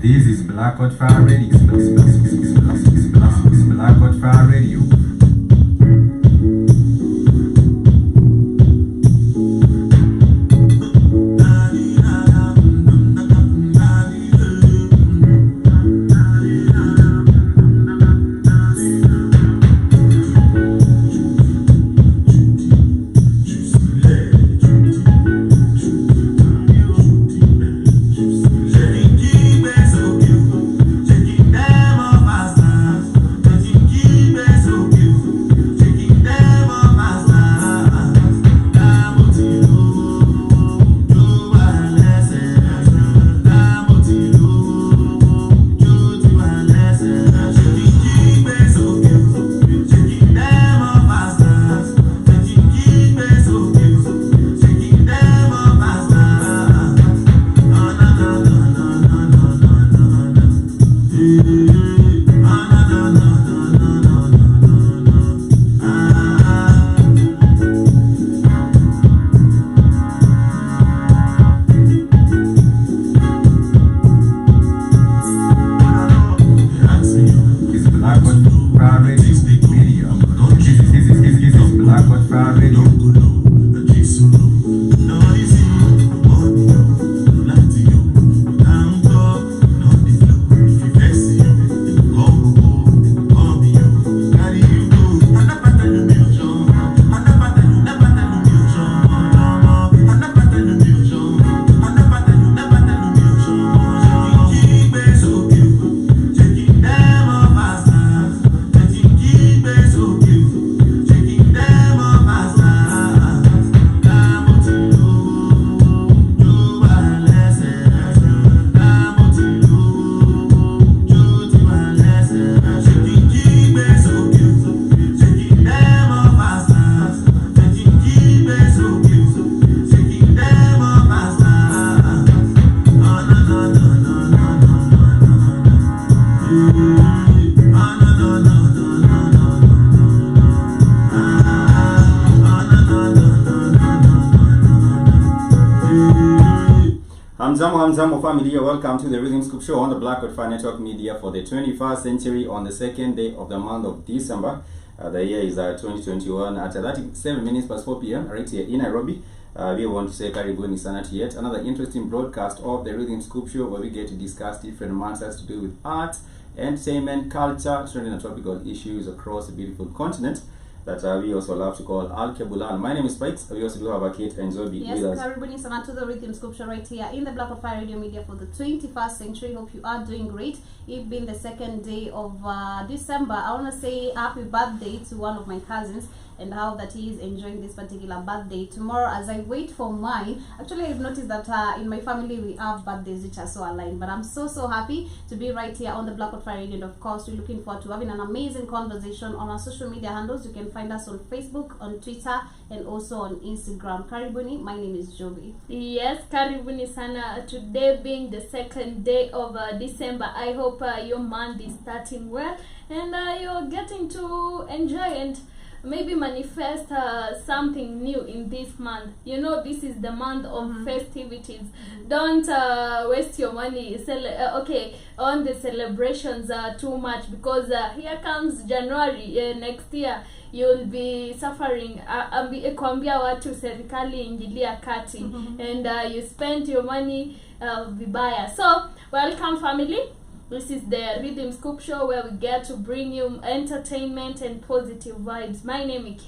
This is Black Hot Fire Radio. Black Hot Fire Radio. Hamzamo family, welcome to the Rhythm Scoop Show on the Black Hot Fire Network Media for the 21st century on the second day of the month of December. The year is 2021 at 37 minutes past 4 p.m. right here in Nairobi. We want to say karibuni sana to yet another interesting broadcast of the Rhythm Scoop Show where we get to discuss different matters to do with art, entertainment, culture, trending and topical issues across the beautiful continent that we also love to call Al Kebulan. My name is Spikes. We also do have a Kate and Zobi with us. Yes, everybody, sana to the Rhythm Scoop Show right here in the Black Hot Fire Radio Media for the 21st century. Hope you are doing great. It's been the second day of December. I want to say happy birthday to one of my cousins and how that he is enjoying this particular birthday. Tomorrow, as I wait for mine, actually I've noticed that in my family we have birthdays which are so aligned. But I'm so happy to be right here on the Black Hot Fire Radio, and of course we're looking forward to having an amazing conversation on our social media handles. You can find us on Facebook, on Twitter, and also on Instagram. Karibuni, my name is Jovi. Yes, karibuni sana. Today being the second day of December, I hope your month is starting well and you're getting to enjoy and maybe manifest something new in this month. You know, this is the month of festivities. Don't waste your money on the celebrations too much, because here comes January next year. You'll be suffering kuambia watu serikali ingilia kati and you spend your money vibaya. So welcome family. This is the Rhythm Scoop Show where we get to bring you entertainment and positive vibes. My name is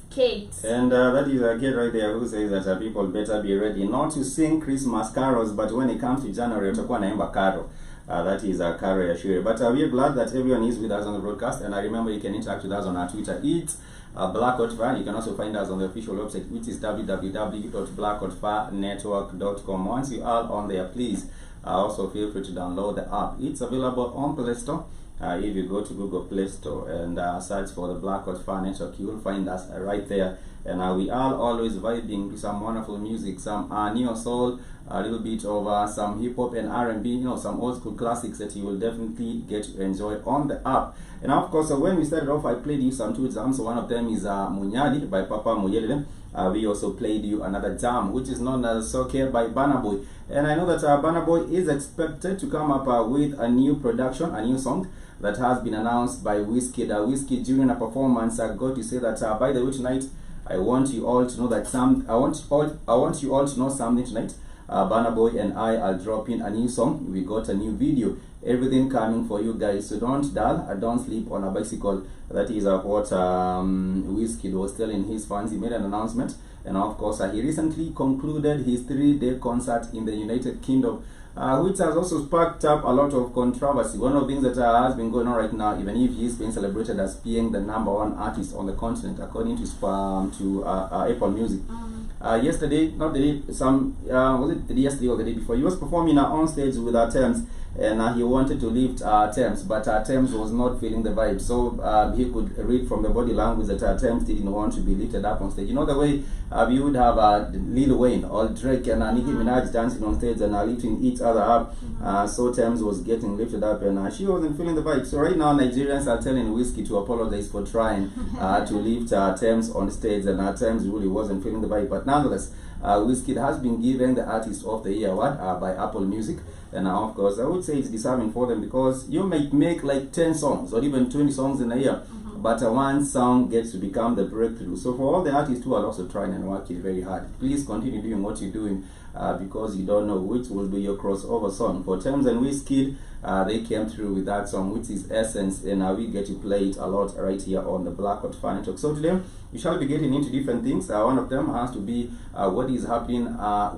Kate. And that is a kid right there who says that people better be ready not to sing Christmas carols, but when it comes to January, utakuwa naimba carol. That is a carol Shure. But we are glad that everyone is with us on the broadcast. And I remember you can interact with us on our Twitter. It's Black Hot Fire. You can also find us on the official website, which is www.blackhotfirenetwork.com. Once you are on there, please also feel free to download the app. It's available on Play Store If you go to Google Play Store and search for the Blackout Fire Network, you will find us right there. And we are always vibing to some wonderful music, some neo soul, a little bit of some hip hop and R&B, you know, some old school classics that you will definitely get to enjoy on the app. And of course, when we started off, I played you some two jams. So one of them is Munyadi by Papa Muyelele. We also played you another jam, which is known as Soke by Burna Boy. And I know that Burna Boy is expected to come up with a new production, a new song that has been announced by Wizkid. Wizkid during a performance got to say that by the way tonight, I want you all to know that I want you all to know something tonight. Burna Boy and I are dropping a new song. We got a new video. Everything coming for you guys. So don't dull, don't sleep on a bicycle. That is what Wizkid was telling his fans. He made an announcement, and of course he recently concluded his 3-day concert in the United Kingdom, which has also sparked up a lot of controversy. One of the things that has been going on right now, even if he's being celebrated as being the #1 artist on the continent, according to Apple Music. Yesterday, not the day, was it yesterday or the day before, he was performing on stage with Thames, and he wanted to lift Thames, but Thames was not feeling the vibe. So he could read from the body language that Thames didn't want to be lifted up on stage. You know the way you would have Lil Wayne or Drake and Nicki Minaj dancing on stage and lifting each other up. So Thames was getting lifted up, and she wasn't feeling the vibe. So right now Nigerians are telling Wizkid to apologize for trying to lift Thames on stage, and Thames really wasn't feeling the vibe. But nonetheless, Wizkid has been given the Artist of the Year award by Apple Music, and of course I would say it's deserving for them, because you might make like 10 songs or even 20 songs in a year, but one song gets to become the breakthrough. So for all the artists who are also trying and working very hard, please continue doing what you're doing, because you don't know which will be your crossover song. For Thames and Wizkid, they came through with that song, which is Essence, and we get to play it a lot right here on the Blackout Fire Network. So today we shall be getting into different things. One of them has to be what is happening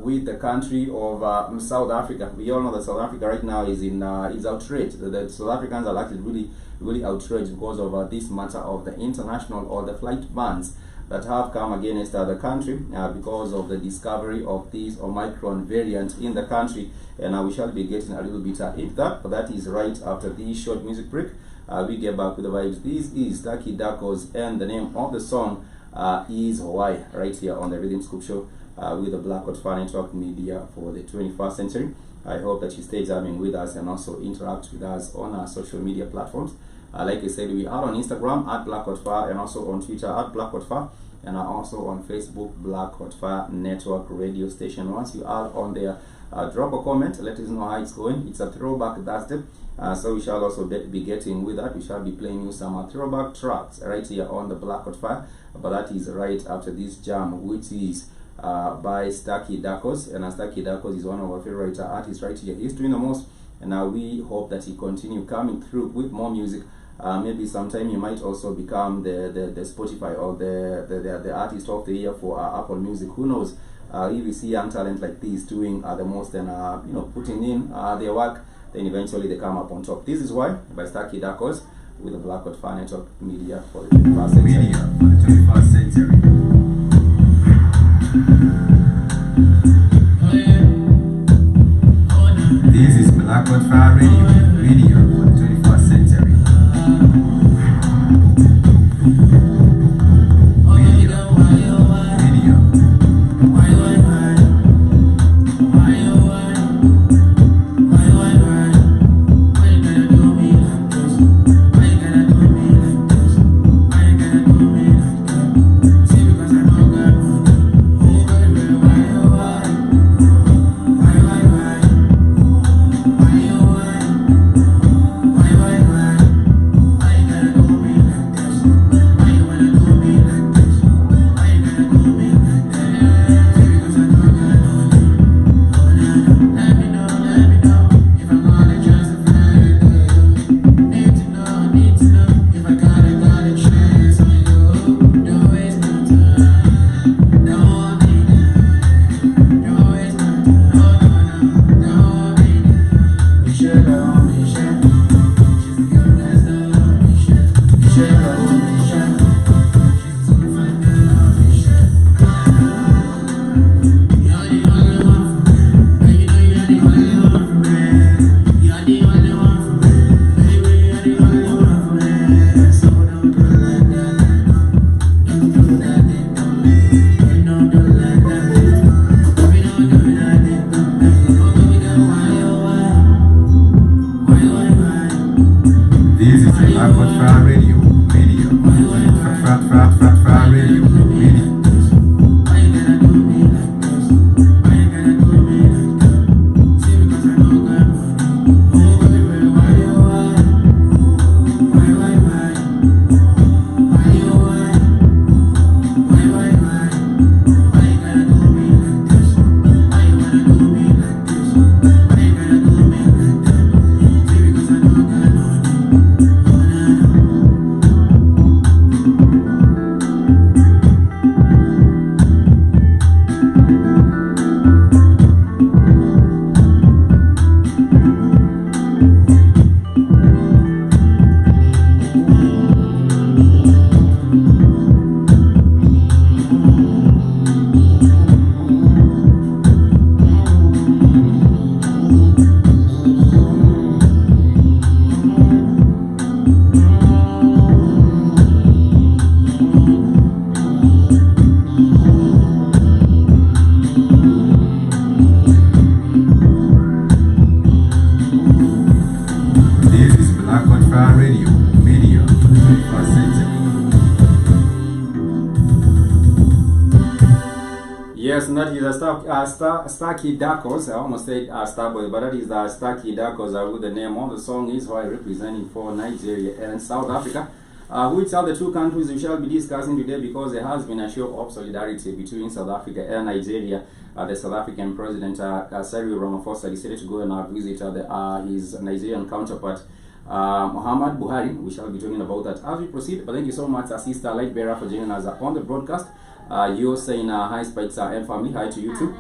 with the country of South Africa. We all know that South Africa right now is outraged. The South Africans are actually really outraged because of this matter of the international or the flight bans that have come against the country because of the discovery of this Omicron variant in the country. And we shall be getting a little bit into that, but that is right after this short music break. We get back with the vibes. This is Taki Dakos, and the name of the song is Hawaii, right here on the Rhythm Scoop Show with the Blackout Fire Network Media for the 21st century. I hope that you stay jamming with us and also interact with us on our social media platforms. Like I said, we are on Instagram at Blackout Fire, and also on Twitter at Blackout Fire, and also on Facebook, Blackout Fire Network Radio Station. Once you are on there, drop a comment, let us know how it's going. It's a throwback Thursday, so we shall also be getting with that. We shall be playing you some throwback tracks right here on the Blackout Fire, but that is right after this jam, which is by Staki Dakos. And Staki Dakos is one of our favorite artists right here. He's doing the most, and we hope that he continue coming through with more music. Maybe sometime you might also become the Spotify or the Artist of the Year for Apple Music. Who knows? If you see young talent like this doing the most and putting in their work, then eventually they come up on top. This is why by Staki Dakos with the Blackout Fire Network Media for the 21st century. This is Blackout Fire Radio for the 21st century. Yes, and that is a Starkey Darkos. I almost said Starboy, but that is the Starkey Darkos, who the name of the song is, while representing for Nigeria and South Africa, which are the two countries we shall be discussing today, because there has been a show of solidarity between South Africa and Nigeria. The South African President Cyril Ramaphosa decided to go and visit his Nigerian counterpart, Muhammadu Buhari. We shall be talking about that as we proceed. But thank you so much, Sister Lightbearer, for joining us on the broadcast. You're saying hi, Spikes and family. Hi to you too.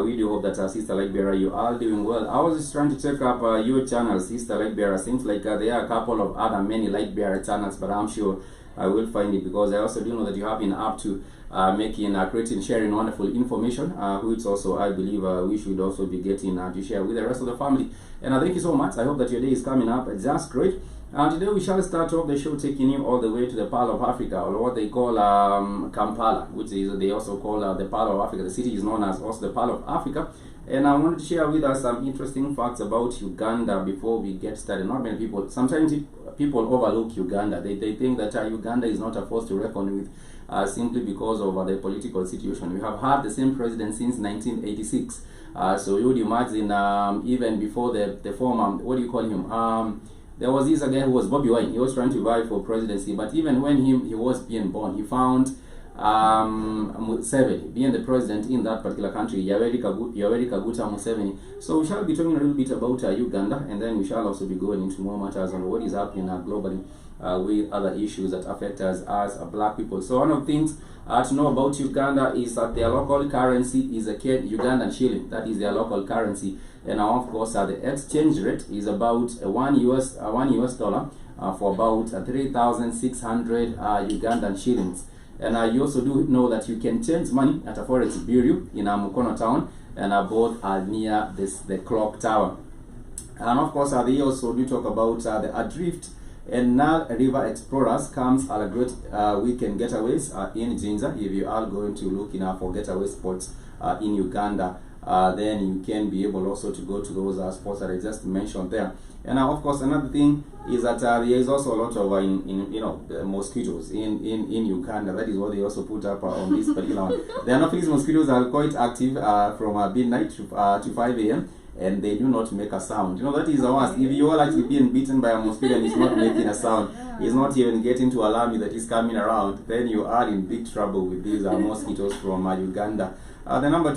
We do hope that Sister Lightbearer, you are doing well. I was just trying to check up your channel, Sister Lightbearer. Seems like there are a couple of other many Lightbearer channels, but I'm sure I will find it, because I also do know that you have been up to creating, sharing wonderful information, which also I believe we should also be getting to share with the rest of the family. And thank you so much. I hope that your day is coming up just great. Today we shall start off the show taking you all the way to the Pearl of Africa, or what they call Kampala, which is they also call the Pearl of Africa. The city is known as also the Pearl of Africa. And I wanted to share with us some interesting facts about Uganda before we get started. Not many people, sometimes people overlook Uganda. They think that Uganda is not a force to reckon with, simply because of the political situation. We have had the same president since 1986. So you would imagine even before the former, what do you call him? There was this guy who was Bobby Wine. He was trying to vie for presidency, but even when he was being born, he found Museveni being the president in that particular country, Yoweri Kaguta Museveni. So we shall be talking a little bit about Uganda, and then we shall also be going into more matters on what is happening globally with other issues that affect us as black people. So one of the things to know about Uganda is that their local currency is a Ugandan shilling. That is their local currency. And now, of course, the exchange rate is about one US dollar for about 3,600 Ugandan shillings. And you also do know that you can change money at a forex bureau in Mukono town, and both are near the clock tower. And of course, they also do talk about the Adrift and Nile River Explorers comes at a great weekend getaways in Jinja. If you are going to look for getaway spots in Uganda, then you can be able also to go to those spots that I just mentioned there. And of course, another thing is that there is also a lot of mosquitoes in Uganda. That is what they also put up on this particular one. The Anopheles mosquitoes are quite active from midnight to 5 a.m. and they do not make a sound. That is the worst. If you are actually being bitten by a mosquito and it's not making a sound, it's not even getting to alarm you that it's coming around, then you are in big trouble with these mosquitoes from Uganda. The other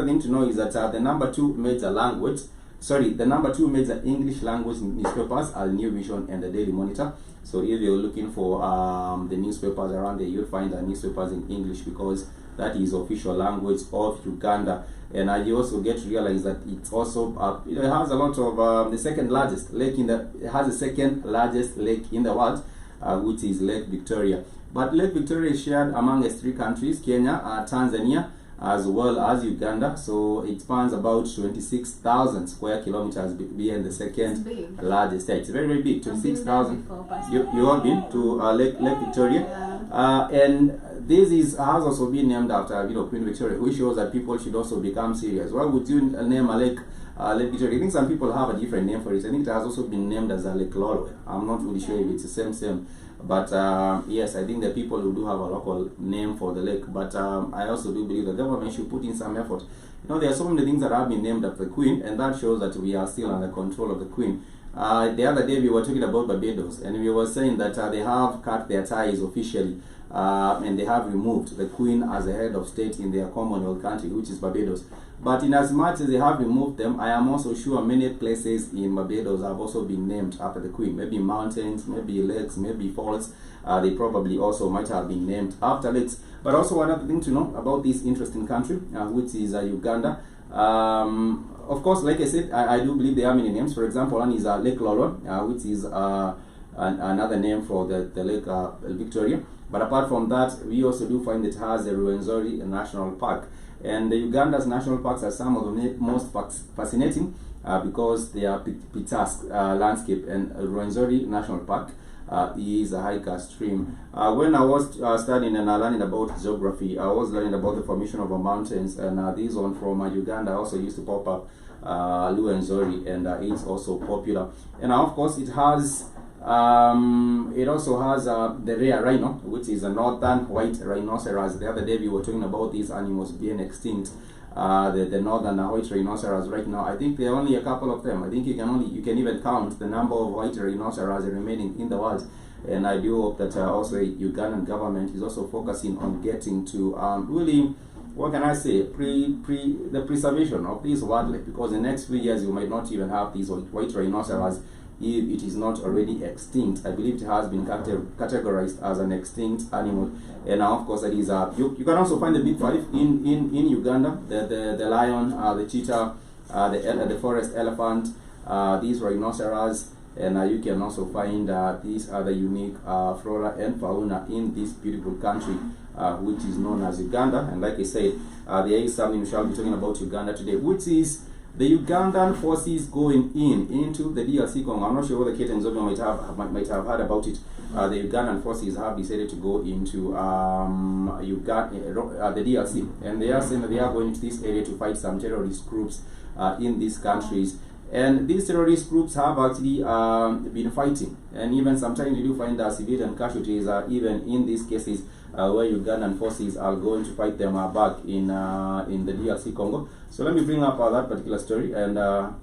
thing to know is that the number two major English language newspapers are New Vision and the Daily Monitor. So if you're looking for the newspapers around there, you'll find the newspapers in English, because that is official language of Uganda. And you also get to realize that it's also it has a lot of the second largest lake in the world, which is Lake Victoria. But Lake Victoria is shared among three countries: Kenya, Tanzania, as well as Uganda. So it spans about 26,000 square kilometers, being the second largest. It's very, very big. 26,000. You have been to Lake Victoria, and this has also been named after Queen Victoria, which shows that people should also become serious. Why would you name a lake Lake Victoria? I think some people have a different name for it. I think it has also been named as a Lake Lolwe. I'm not really sure if it's the same. But yes, I think the people who do have a local name for the lake. But I also do believe the government should put in some effort. There are so many things that have been named after the Queen, and that shows that we are still under control of the Queen. The other day we were talking about Barbados, and we were saying that they have cut their ties officially, and they have removed the Queen as a head of state in their Commonwealth country, which is Barbados. But in as much as they have removed them, I am also sure many places in Barbados have also been named after the Queen. Maybe mountains, maybe lakes, maybe falls. They probably also might have been named after lakes. But also another thing to know about this interesting country, which is Uganda. Of course, like I said, I do believe there are many names. For example, one is Lake Lolwe, which is another name for the Lake Victoria. But apart from that, we also do find it has the Rwenzori National Park. And the Uganda's national parks are some of the most fascinating because they are picturesque landscape. And Rwenzori National Park is a hiker stream. When I was studying and learning about geography, I was learning about the formation of mountains, and this one from Uganda also used to pop up, Rwenzori, and it's also popular. And of course, it has It also has the rare rhino, which is a northern white rhinoceros. The other day we were talking about these animals being extinct. The northern white rhinoceros right now, I think there are only a couple of them. I think you can even count the number of white rhinoceros remaining in the world. And I do hope that also the Ugandan government is also focusing on getting to really, what can I say, the preservation of these wildlife, because in the next few years you might not even have these white rhinoceros if it is not already extinct. I believe it has been categorized as an extinct animal, and now of course it is you can also find the big five in Uganda: the lion, the cheetah, the forest elephant, these rhinoceros, and you can also find these other unique flora and fauna in this beautiful country, which is known as Uganda. And like I said, there is something we shall be talking about Uganda today, which is the Ugandan forces going into the DRC Congo. I'm not sure whether Kate and Newsome might have heard about it. The Ugandan forces have decided to go into the DRC, and they are saying that they are going to this area to fight some terrorist groups in these countries. And these terrorist groups have actually been fighting, and even sometimes you do find civilian casualties even in these cases where Ugandan forces are going to fight them back in the DRC Congo. So let me bring up that particular story, and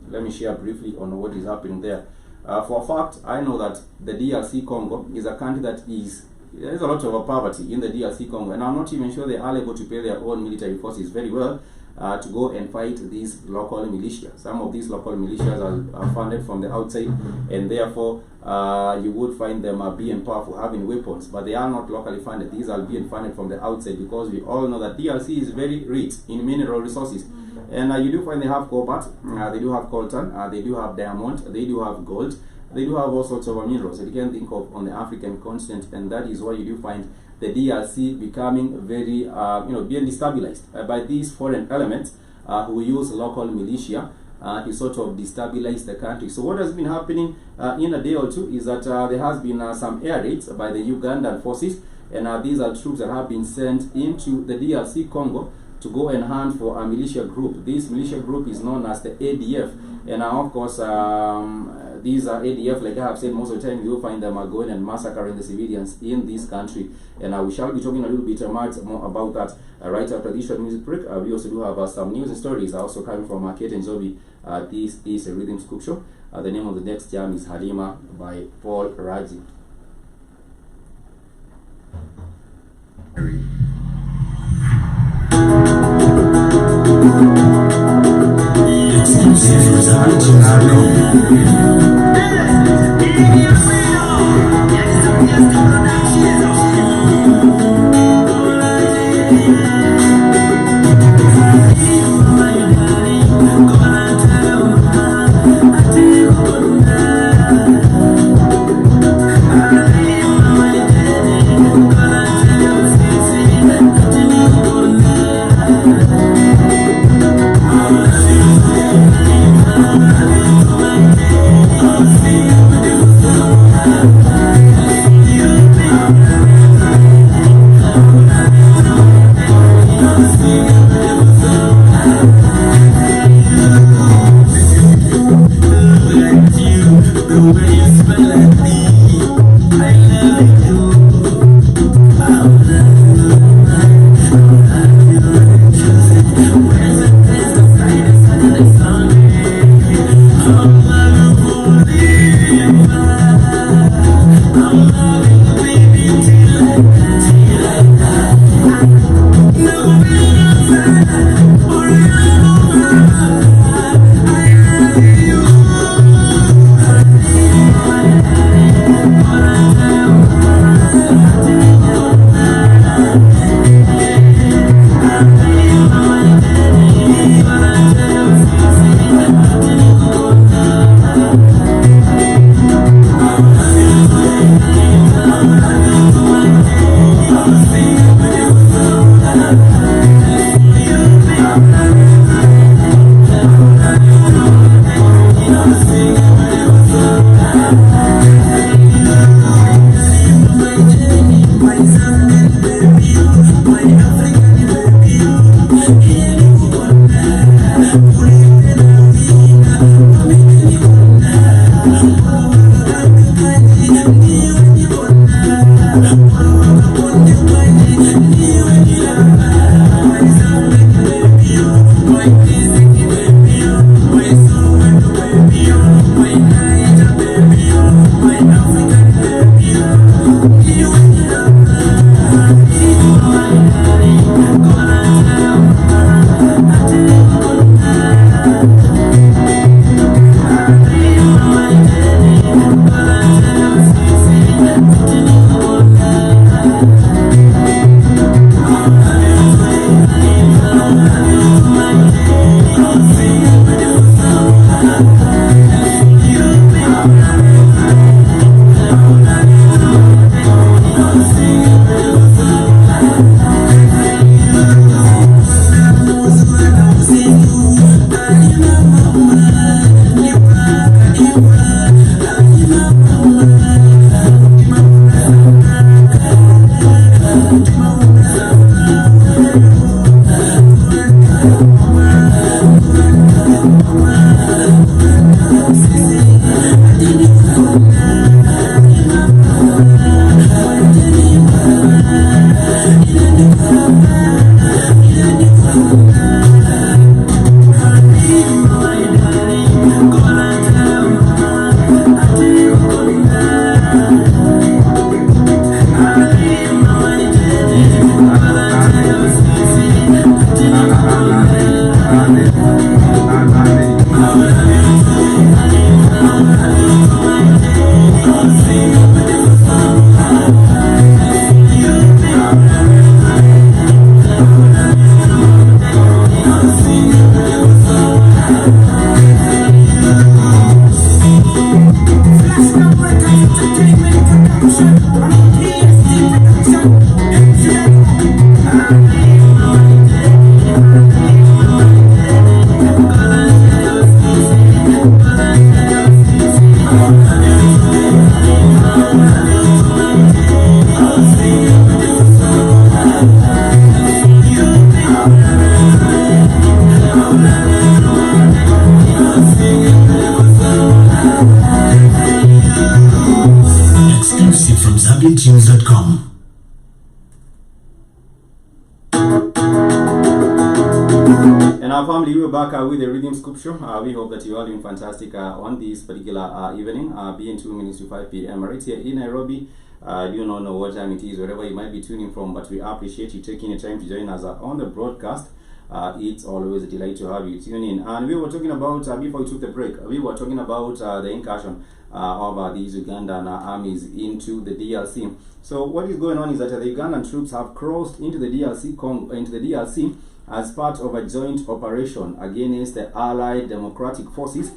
let me share briefly on what is happening there. For a fact, I know that the DRC Congo is a country that there is a lot of poverty in the DRC Congo, and I'm not even sure they are able to pay their own military forces very well to go and fight these local militias. Some of these local militias are funded from the outside, and therefore you would find them being powerful, having weapons, but they are not locally funded. These are being funded from the outside, because we all know that DRC is very rich in mineral resources. And you do find they have cobalt, they do have coltan, they do have diamond, they do have gold, they do have all sorts of minerals that you can think of on the African continent, and that is why you do find the DRC becoming very, being destabilized by these foreign elements who use local militia to sort of destabilize the country. So what has been happening in a day or two is that there has been some air raids by the Ugandan forces, and these are troops that have been sent into the DRC Congo to go and hunt for a militia group. This militia group is known as the ADF, and of course these are ADF, like I have said, most of the time you will find them going and massacring the civilians in this country, and we shall be talking a little bit more about that right after this short music break. We also do have some news and stories also coming from Kate and Zobi. This is a Rhythm Scoop Show. The name of the next jam is Halima by Paul Raji. You And our family, we're back with the Rhythm Scoop Show. We hope that you are doing fantastic on this particular evening, being 2 minutes to 5 p.m. right here in Nairobi. You don't know what time it is, wherever you might be tuning from, but we appreciate you taking the time to join us on the broadcast. It's always a delight to have you tune in. And we were talking about, before we took the break, we were talking about the incursion of these Ugandan armies into the DRC. So what is going on is that the Ugandan troops have crossed into the DRC, as part of a joint operation against the Allied Democratic Forces,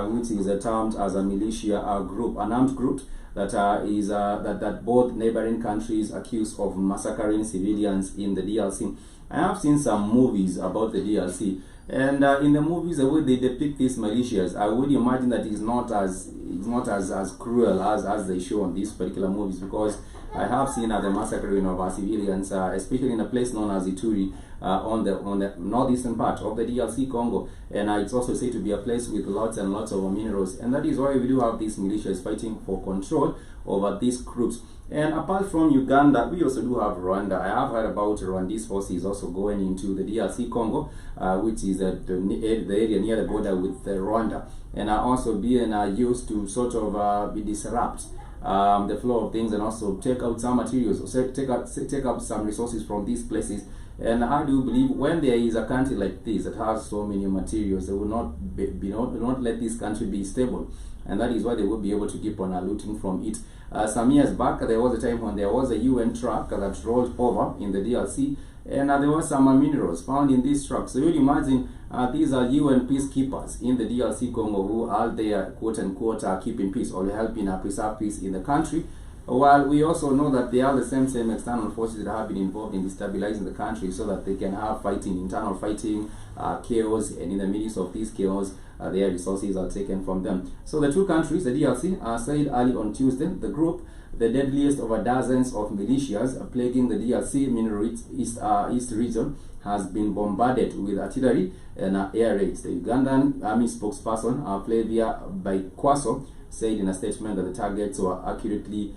which is termed as a militia group, an armed group that both neighboring countries accuse of massacring civilians in the DRC. I have seen some movies about the DRC, and in the movies, the way they depict these militias, I would imagine that it's not as cruel as they show on these particular movies, because I have seen the massacring of civilians, especially in a place known as Ituri, on the northeastern part of the DRC Congo, and it's also said to be a place with lots and lots of minerals, and that is why we do have these militias fighting for control over these groups. And apart from Uganda, we also do have Rwanda. I have heard about Rwandese forces also going into the DRC Congo, which is the area near the border with Rwanda, and are also being used to sort of disrupt the flow of things, and also take out some materials, or take up some resources from these places. And I do believe when there is a country like this that has so many materials, they will not let this country be stable, and that is why they will be able to keep on looting from it. Some years back, there was a time when there was a UN truck that rolled over in the DRC, and there were some minerals found in these trucks. So you imagine these are UN peacekeepers in the DRC Congo who are there, quote unquote, keeping peace or helping preserve peace in the country. While we also know that they are the same external forces that have been involved in destabilizing the country, so that they can have internal fighting, chaos, and in the midst of this chaos, their resources are taken from them. So the two countries, the DRC, said early on Tuesday, the group, the deadliest of dozens of militias plaguing the DRC Mineral East region, has been bombarded with artillery and air raids. The Ugandan Army spokesperson, Flavia Baikwaso, said in a statement that the targets were accurately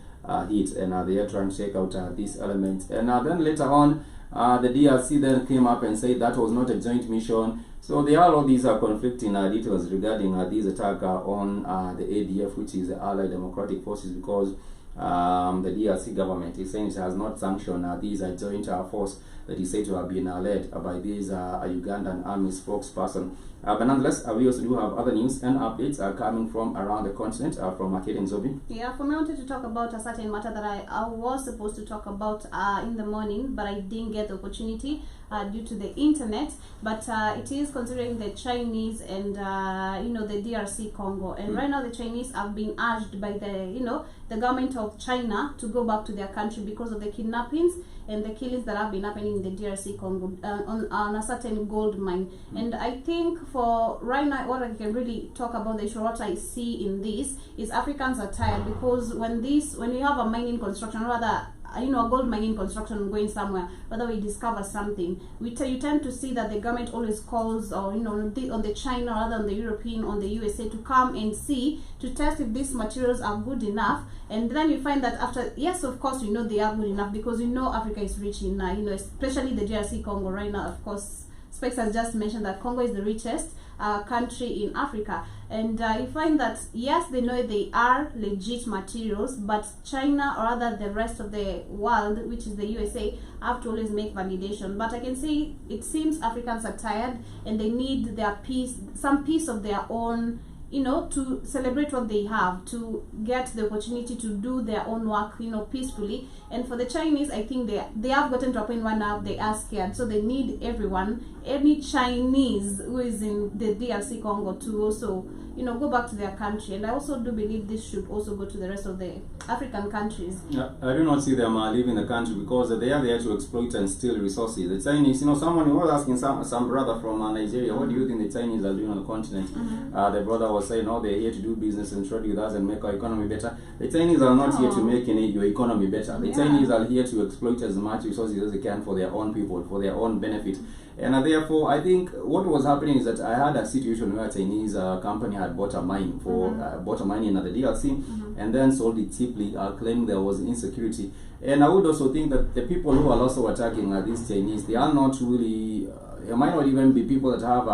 hit, and they are trying to check out these elements. And then later on, the DRC then came up and said that was not a joint mission. So there are all these conflicting details regarding this attack on the ADF, which is the Allied Democratic Forces, because the DRC government is saying it has not sanctioned these joint force that is said to have been led by this Ugandan Army spokesperson. But nonetheless, we also do have other news and updates coming from around the continent, from Makete and Zobi. Yeah, for me, I wanted to talk about a certain matter that I was supposed to talk about in the morning, but I didn't get the opportunity due to the internet. But it is considering the Chinese and the DRC Congo, and right now the Chinese have been urged by the government of China to go back to their country because of the kidnappings and the killings that have been happening in the DRC Congo on a certain gold mine. And I think for right now, what I can really talk about the issue, what I see in this is Africans are tired, because when you have a mining construction, rather a gold mining construction going somewhere, whether we discover something, you tend to see that the government always calls, or on the China, rather on the European, on the USA, to come and see, to test if these materials are good enough. And then you find that after, yes, of course, they are good enough, because Africa is rich in especially the DRC Congo right now. Of course, Specs has just mentioned that Congo is the richest country in Africa, and you find that yes, they know they are legit materials, but China, or rather the rest of the world, which is the USA, have to always make validation. But I can say it seems Africans are tired, and they need their peace, some piece of their own, to celebrate what they have, to get the opportunity to do their own work, peacefully. And for the Chinese, I think they have gotten to a point where now they are scared, so they need everyone, any Chinese who is in the DRC Congo, to also go back to their country. And I also do believe this should also go to the rest of the African countries. Yeah, I do not see them leaving the country, because they are there to exploit and steal resources. The Chinese, someone was asking some brother from Nigeria, what do you think the Chinese are doing on the continent? The brother was saying, they're here to do business and trade with us and make our economy better. The Chinese are not here to make your economy better. The Chinese are here to exploit as much resources as they can for their own people, for their own benefit. And therefore, I think what was happening is that I had a situation where a Chinese company had bought a mine bought a mine in the DRC, and then sold it cheaply, claiming there was insecurity. And I would also think that the people who are also attacking these Chinese, they are not really it might not even be people that have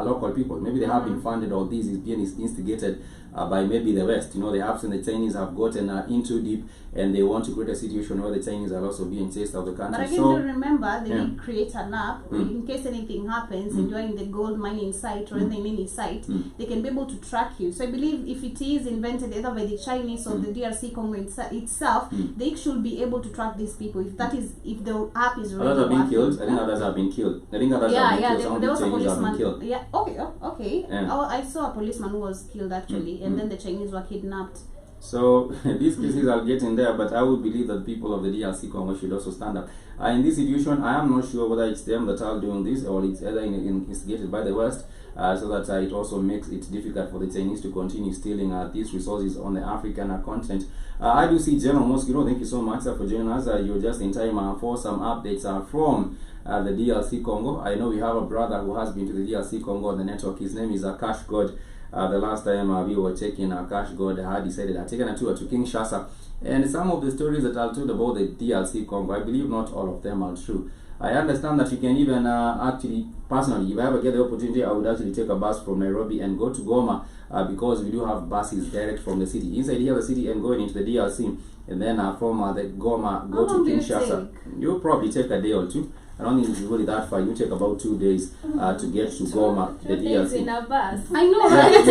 local people. Maybe they have been funded, or this is being instigated by maybe the West. You know, the apps and the Chinese have gotten in too deep, and they want to create a situation where the Chinese are also being chased out of the country. But again, so, remember, they did create an app in case anything happens and you're in the gold mining site or in any site, they can be able to track you. So I believe if it is invented either by the Chinese or the DRC Congo itself, they should be able to track these people. If the app is really others have been working. killed. I think others have been killed. I think others have been killed. Some of There the was a Chinese have been killed. policeman. Yeah, okay. Yeah. Oh, I saw a policeman who was killed actually, and then the Chinese were kidnapped. So these cases are getting there, but I would believe that people of the DRC Congo should also stand up. In this situation, I am not sure whether it's them that are doing this or it's either instigated by the West, so that it also makes it difficult for the Chinese to continue stealing these resources on the African continent. I do see General Mosquito. Thank you so much for joining us. You're just in time for some updates from the DRC Congo. I know we have a brother who has been to the DRC Congo on the network. His name is Cash God. The last time we were checking, Cash God had decided I'd taken a tour to Kinshasa, and some of the stories that I'll told about the DRC Congo, I believe not all of them are true. I understand that you can even actually, personally, if I ever get the opportunity, I would actually take a bus from Nairobi and go to Goma, because we do have buses direct from the city, inside here the city, and going into the DRC, and then from the Goma, go to Kinshasa. You'll probably take a day or two. I don't think it's really that far. You take about 2 days to get to Goma, the DRC. In a bus. I know, right?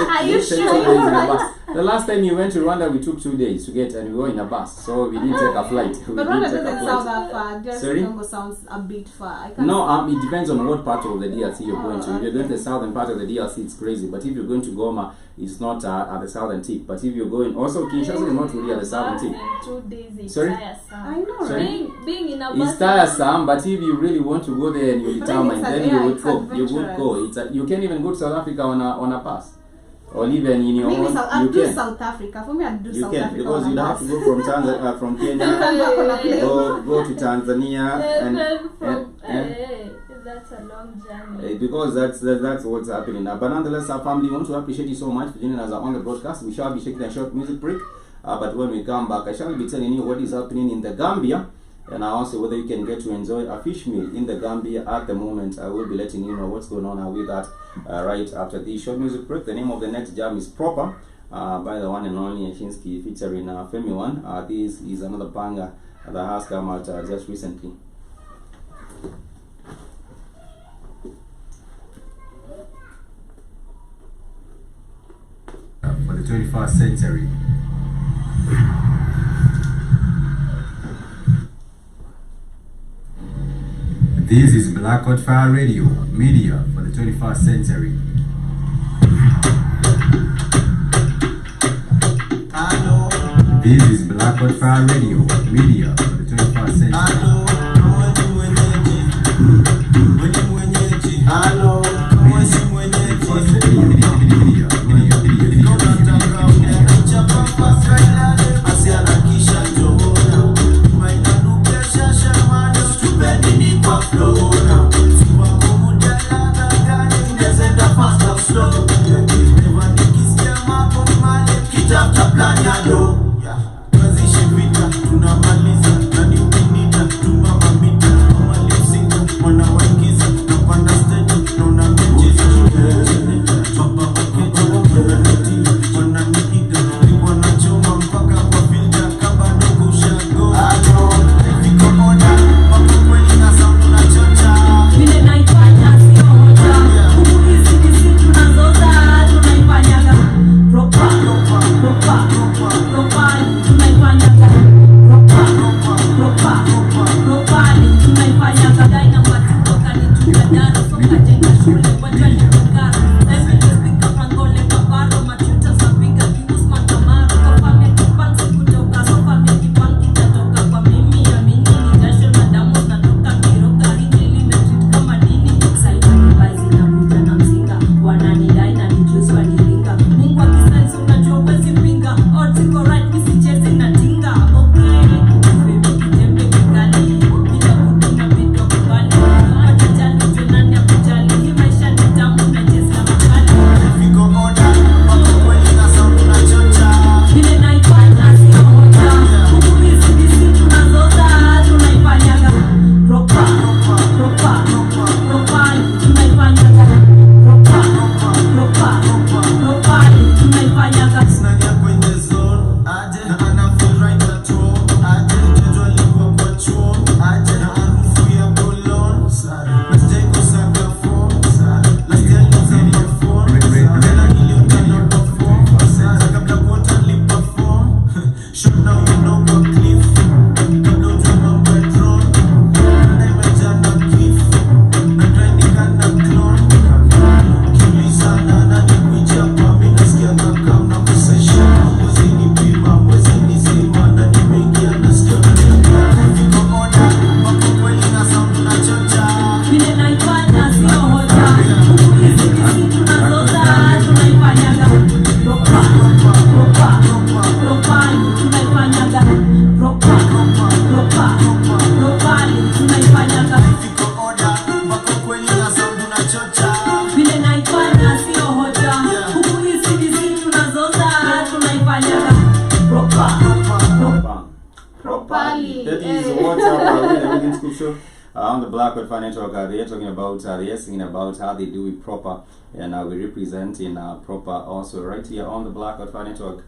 Are you sure? The last time you went to Rwanda, we took 2 days to get, and we were in a bus, so we didn't take a flight. But Rwanda doesn't sound that far. DRC Congo sounds a bit far. No, it depends on what part of the DRC you're going to. If you're going to the southern part of the DRC, it's crazy. But if you're going to Goma, it's not at the southern tip. But if you're going, also Kinshasa is not really at the southern tip. 2 days is Sorry? tiresome. I know, Sorry? Being in a bus. It's tiresome, but if you really want to go there and you're determined, then you would go. You would go. You can't even go to South Africa on a bus. Or even in your own, I'll do South Africa. For me, I'd do South Africa. Because you'd have to go from from Kenya, go to Tanzania, that's a long journey. Because that's what's happening now. But nonetheless, our family, we want to appreciate you so much for joining us on the broadcast. We shall be taking a short music break, but when we come back, I shall be telling you what is happening in the Gambia, and I also whether you can get to enjoy a fish meal in the Gambia at the moment. I will be letting you know what's going on with that right after the short music break. The name of the next jam is Proper, by the one and only Yashinsky, featuring Femi One. This is another banger that has come out just recently. For the 21st century. This is Black Hot Fire Radio, media for the 21st century. This is Black Hot Fire Radio, media for the 21st century. Tunamaliza, nani ukinita, On the Blackwood Financial, they are talking about, they are singing about how they do it proper, and we represent in proper also right here on the Blackwood Financial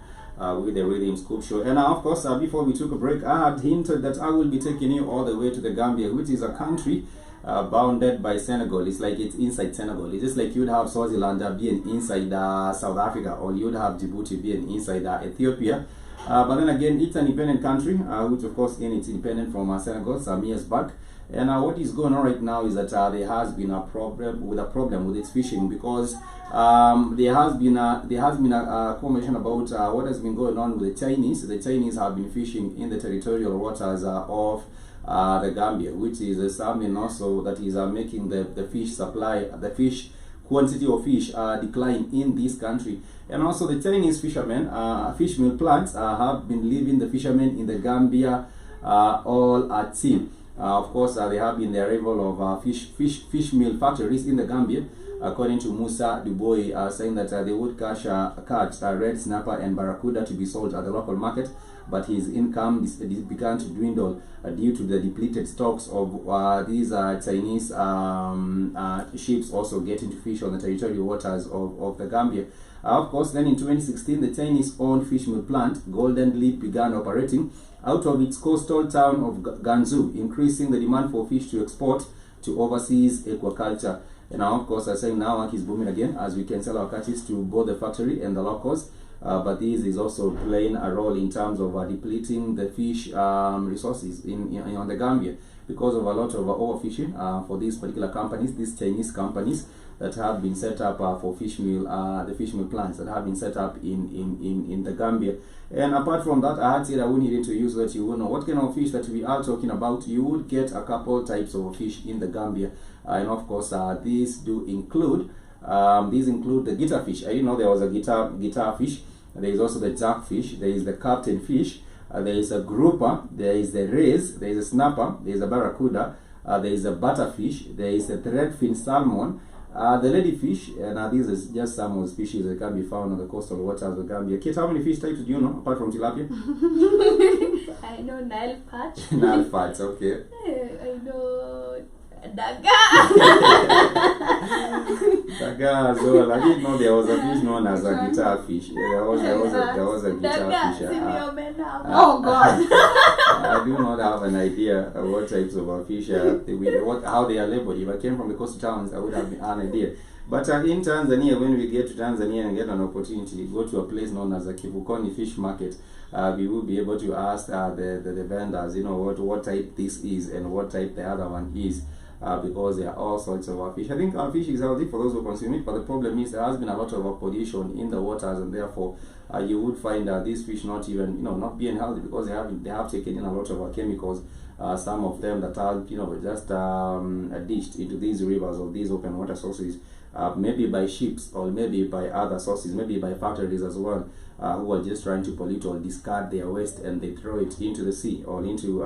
with the Rhythm Scoop Show. And of course, before we took a break, I had hinted that I will be taking you all the way to the Gambia, which is a country bounded by Senegal. It's like it's inside Senegal. It's just like you'd have Swaziland being inside South Africa, or you'd have Djibouti being inside Ethiopia. But then again, it's an independent country, which of course again it's independent from Senegal some years back. And what is going on right now is that there has been a problem with its fishing, because there has been a conversation about what has been going on with the Chinese. The Chinese have been fishing in the territorial waters of the Gambia, which is something also that is making the fish supply, the fish quantity of fish decline in this country. And also the Chinese fishermen, fish meal plants have been leaving the fishermen in the Gambia all at sea. Of course, there have been the arrival of fish meal factories in the Gambia, according to Musa Duboy, saying that they would catch red snapper and barracuda to be sold at the local market, but his income began to dwindle due to the depleted stocks of these Chinese ships also getting to fish on the territorial waters of the Gambia. Of course, then in 2016, the Chinese-owned fish meal plant, Golden Leap, began operating out of its coastal town of Ganzhou, increasing the demand for fish to export to overseas aquaculture. And now, of course, I'm saying now work is booming again, as we can sell our catches to both the factory and the locals. But this is also playing a role in terms of depleting the fish resources on the Gambia, because of a lot of overfishing for these particular companies, these Chinese companies that have been set up for fish meal, the fish meal plants that have been set up in the Gambia. And apart from that, I had said I would need to use so that you will know what kind of fish that we are talking about. You would get a couple types of fish in the Gambia, and of course these include the guitar fish. I didn't know there was a guitar fish. There is also the jackfish. There is the captain fish. There is a grouper. There is the rays. There is a snapper. There is a barracuda. There is a butterfish. There is a threadfin salmon. The ladyfish, and these are just some of the species that can be found on the coastal waters of Gambia. Kate, how many fish types do you know apart from tilapia? I know Nile perch. Nile perch, okay. I know daga. Daga as well. I didn't know there was a fish known as a guitar fish. There was a guitar fish. Oh God. I do not have an idea of what types of fish how they are labeled. If I came from the coastal towns, I would have an idea. But in Tanzania, when we get to Tanzania and get an opportunity to go to a place known as a Kivukoni Fish Market, we will be able to ask the vendors, what type this is and what type the other one is. Because there are all sorts of fish. I think our fish is healthy for those who consume it, but the problem is there has been a lot of pollution in the waters, and therefore you would find these fish not even not being healthy, because they have taken in a lot of chemicals. Some of them that are just ditched into these rivers or these open water sources, maybe by ships or maybe by other sources, maybe by factories as well, who are just trying to pollute or discard their waste, and they throw it into the sea or into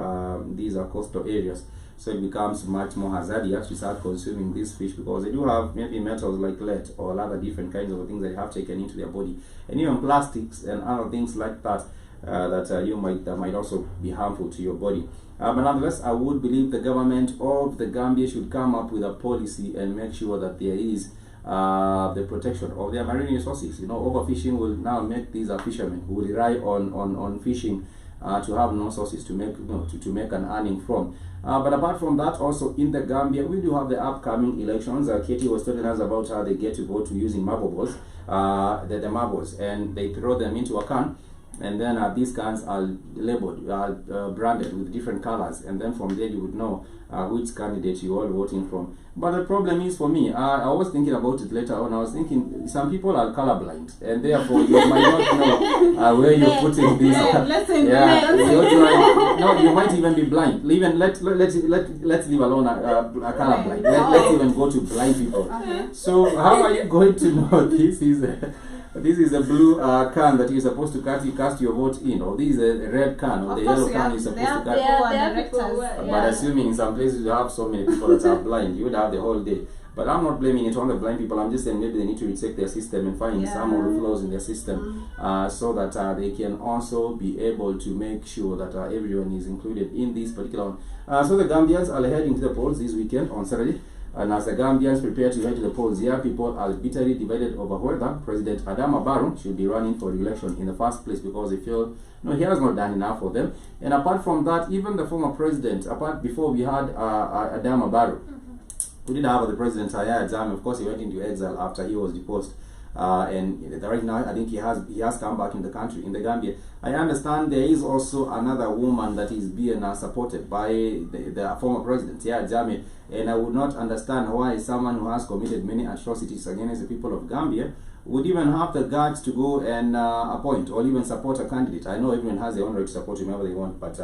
these coastal areas. So it becomes much more hazardous to start consuming this fish, because they do have maybe metals like lead or other different kinds of things that they have taken into their body, and even plastics and other things like that that might also be harmful to your body. But nonetheless, I would believe the government of the Gambia should come up with a policy and make sure that there is the protection of their marine resources. Overfishing will now make these fishermen who rely on fishing to have no sources to make to make an earning from. But apart from that, also in the Gambia, we do have the upcoming elections. Katie was telling us about how they get to vote using marble balls, the marbles, and they throw them into a can, and then these cans are labeled, branded with different colors, and then from there you would know which candidate you are voting from. But the problem is, for me, I was thinking about it later on. I was thinking some people are colorblind, and therefore you might not know where you're putting this. You might even be blind. Even let's leave alone a colorblind. Let's even go to blind people. Okay. So how are you going to know this is a blue can that you're supposed to cast your vote in, or this is a red can, or the yellow can you're supposed to cast. But But assuming in some places you have so many people that are blind, you would have the whole day. But I'm not blaming it on the blind people. I'm just saying maybe they need to recheck their system and find some of the flaws in their system, so that they can also be able to make sure that everyone is included in this particular one. So the Gambians are heading to the polls this weekend on Saturday. And as the Gambians prepare to head to the polls here, people are bitterly divided over whether President Adama Barrow should be running for re-election in the first place, because they feel he has not done enough for them. And apart from that, even the former president, before we had Adama Barrow, we did have the president Yahya Jammeh. Of course, he went into exile after he was deposed. And right now, I think he has come back in the country, in the Gambia. I understand there is also another woman that is being supported by the former president, Yahya Jammeh. And I would not understand why someone who has committed many atrocities against the people of Gambia would even have the guts to go and appoint or even support a candidate. I know everyone has their own right to support whomever they want, but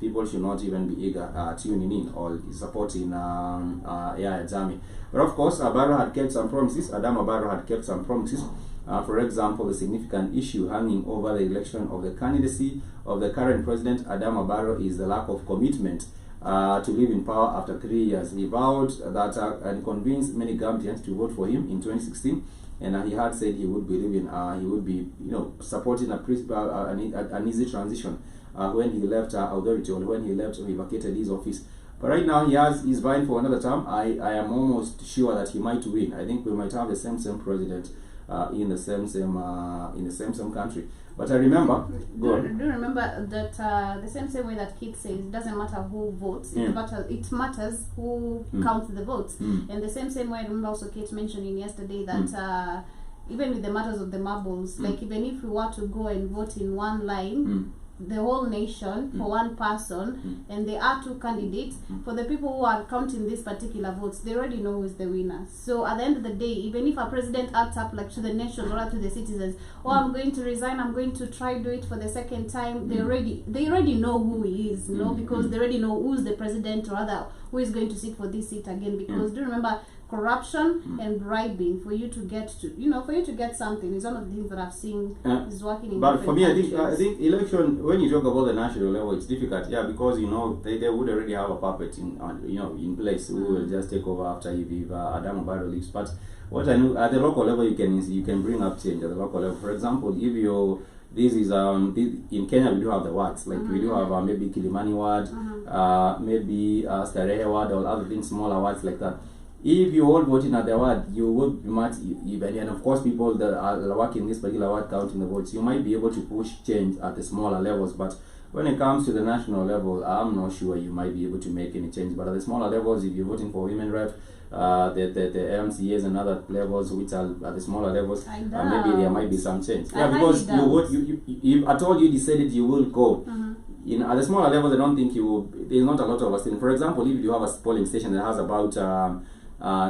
people should not even be eager tuning in or supporting Yahya Jammeh. But of course, Barrow had kept some promises. Adama Barrow had kept some promises. For example, the significant issue hanging over the election of the candidacy of the current president, Adama Barrow, is the lack of commitment to live in power after 3 years. He vowed that and convinced many Gambians to vote for him in 2016, and he had said he would be supporting an easy transition when he left authority, or when he vacated his office. But right now he's vying for another term. I am almost sure that he might win. I think we might have the same president in the same country. But I remember, do you remember that the same way that Keith says, it doesn't matter who votes, it matters who counts the votes. And the same way I remember also Kate mentioning yesterday that even with the matters of the marbles, like even if we were to go and vote in one line, the whole nation for one person, and there are two candidates, for the people who are counting these particular votes, they already know who is the winner. So at the end of the day, even if a president acts up like to the nation or to the citizens, I'm going to resign, I'm going to try do it for the second time, they already know who he is, because they already know who's the president, or rather who is going to sit for this seat again. Because do you remember, corruption and bribing for you to get something is one of the things that I've seen is working in. But for me, I think election, when you talk about the national level, it's difficult, because they would already have a puppet in place who will just take over after if Adama Barrow leaves. But what I know, at the local level, you can bring up change at the local level. For example, if you in Kenya, we do have the wards, like we do have maybe Kilimani ward, maybe Starehe ward, or other things, smaller wards like that. If you all voting at the ward, you would be much even, and of course people that are working in this particular ward counting the votes, you might be able to push change at the smaller levels. But when it comes to the national level, I'm not sure you might be able to make any change. But at the smaller levels, if you're voting for women rep, the MCAs and other levels which are at the smaller levels, maybe there might be some change. Because if at all you decided you will go, at the smaller levels, I don't think you will. There's not a lot of us. For example, if you have a polling station that has about